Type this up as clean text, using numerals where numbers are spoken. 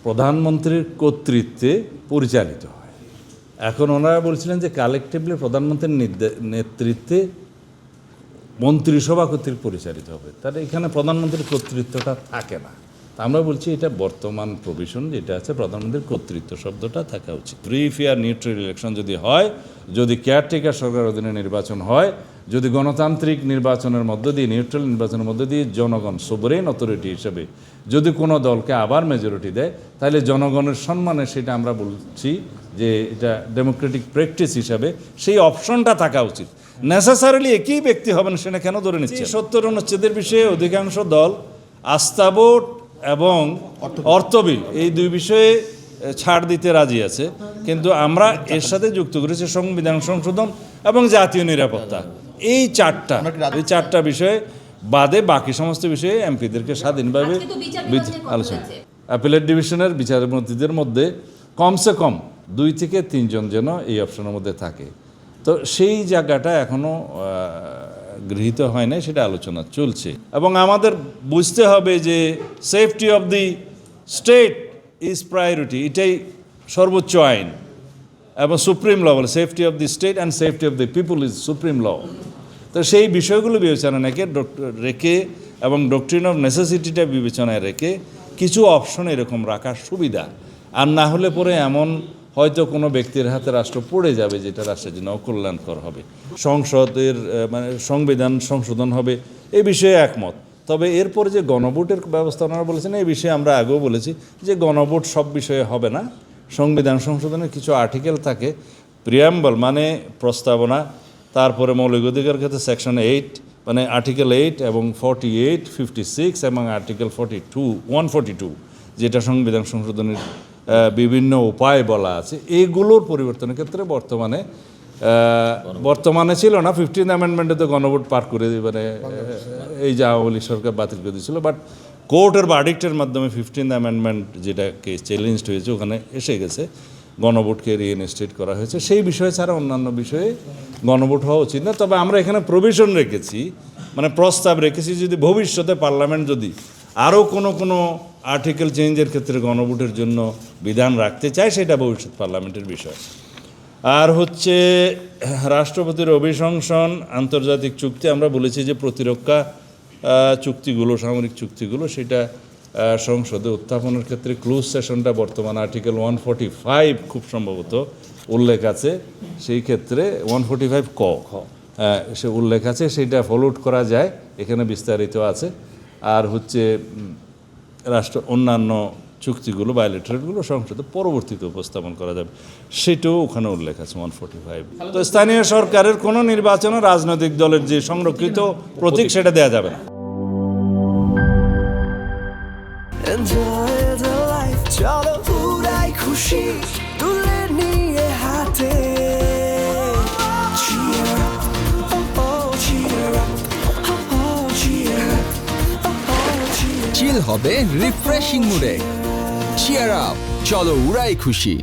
প্রধানমন্ত্রীর কর্তৃত্বে পরিচালিত হয়। এখন ওনারা বলছিলেন যে কালেকটিভলি প্রধানমন্ত্রীর নেতৃত্বে মন্ত্রিসভা কর্তৃক পরিচালিত হবে, তাহলে এখানে প্রধানমন্ত্রীর কর্তৃত্বটা থাকে না। আমরা বলছি এটা বর্তমান প্রভিশন যেটা আছে, প্রধানমন্ত্রীর কর্তৃত্ব শব্দটা থাকা উচিত। ফ্রি ফেয়ার নিউট্রাল ইলেকশন যদি হয়, যদি কেয়ারটেকার সরকার অধীনে নির্বাচন হয়, যদি গণতান্ত্রিক নির্বাচনের মধ্য দিয়ে, নিউট্রাল নির্বাচনের মধ্য দিয়ে জনগণ সোভারেন অথরিটি হিসেবে যদি কোনো দলকে আবার মেজরিটি দেয়, তাহলে জনগণের সম্মানে সেটা আমরা বলছি যে এটা ডেমোক্রেটিক প্র্যাকটিস হিসাবে সেই অপশনটা থাকা উচিত। নেসেসারিলি একই ব্যক্তি হবেন সেটা কেন ধরে নিচ্ছে? 70 অনুচ্ছেদের বিষয়ে অধিকাংশ দল আস্থা ভোট এবং অর্থ বিল এই দুই বিষয়ে ছাড় দিতে রাজি আছে, কিন্তু আমরা এর সাথে যুক্ত করেছি সংবিধান সংশোধন এবং জাতীয় নিরাপত্তা। এই চারটা বিষয়ে বাদে বাকি সমস্ত বিষয়ে এমপিদেরকে স্বাধীনভাবে আলোচনা। অ্যাপিলেট ডিভিশনের বিচারপতিদের মধ্যে কমসে কম 2 থেকে 3 জন যেন এই অপশনের মধ্যে থাকে। তো সেই জায়গাটা এখনও গৃহীত হয় না, সেটা আলোচনা চলছে। এবং আমাদের বুঝতে হবে যে safety of the state is priority, এটাই সর্বোচ্চ আইন এবং সুপ্রিম ল বলে safety of the state and safety of the people is supreme law. তো সেই বিষয়গুলো বিবেচনা রেখে এবং ডক্ট্রিন অফ নেসেসিটিটা বিবেচনায় রেখে কিছু অপশন এরকম রাখার সুবিধা। আর না হলে পরে এমন হয়তো কোনো ব্যক্তির হাতে রাষ্ট্র পড়ে যাবে যেটা রাষ্ট্রের জন্য অকল্যাণকর হবে। সংসদের সংবিধান সংশোধন হবে এই বিষয়ে একমত। তবে এরপরে যে গণভোটের ব্যবস্থা ওনারা বলেছেন, এই বিষয়ে আমরা আগেও বলেছি যে গণভোট সব বিষয়ে হবে না। সংবিধান সংশোধনের কিছু আর্টিকেল থাকে, প্রিয়াম্বল মানে প্রস্তাবনা, তারপরে মৌলিক অধিকার ক্ষেত্রে সেকশন 8 মানে আর্টিকেল 8 এবং 48, 56 এবং আর্টিকেল 142 যেটা সংবিধান সংশোধনের বিভিন্ন উপায় বলা আছে, এইগুলোর পরিবর্তনের ক্ষেত্রে বর্তমানে ছিল না। 15th অ্যামেন্ডমেন্টে তো গণভোট পার করে মানে এই যে আওয়ামী লীগ সরকার বাতিল করে দিয়েছিল, বাট কোর্টের ভার্ডিক্টের মাধ্যমে 15th অ্যামেন্ডমেন্ট যেটাকে চ্যালেঞ্জড হয়েছে ওখানে এসে গেছে, গণভোটকে রিইনস্টেট করা হয়েছে। সেই বিষয় ছাড়া অন্যান্য বিষয়ে গণভোট হওয়া উচিত না। তবে আমরা এখানে প্রভিশন রেখেছি, মানে প্রস্তাব রেখেছি, যদি ভবিষ্যতে পার্লামেন্ট যদি আরও কোনো আর্টিকেল চেঞ্জের ক্ষেত্রে গণভোটের জন্য বিধান রাখতে চায়, সেটা ভবিষ্যৎ পার্লামেন্টের বিষয়। আর হচ্ছে রাষ্ট্রপতির অভিশংসন, আন্তর্জাতিক চুক্তি, আমরা বলেছি যে প্রতিরক্ষা চুক্তিগুলো, সামরিক চুক্তিগুলো, সেটা সংসদে উত্থাপনের ক্ষেত্রে ক্লোজ সেশনটা বর্তমান আর্টিকেল 145 খুব সম্ভবত উল্লেখ আছে, সেই ক্ষেত্রে 145 ক সে উল্লেখ আছে, সেইটা ফলোড করা যায়, এখানে বিস্তারিত আছে। আর হচ্ছে অন্যান্য চুক্তিগুলো বায়োলেটারেলগুলো সংসদে পরবর্তীতে উপস্থাপন করা যাবে, সেটাও ওখানে উল্লেখ আছে 145। তো স্থানীয় সরকারের কোনো নির্বাচনে রাজনৈতিক দলের যে সংরক্ষিত প্রতীক সেটা দেওয়া যাবে না। চিল হবে রিফ্রেশিং মুডে। চিয়ার আপ, চলো উড়াই খুশি।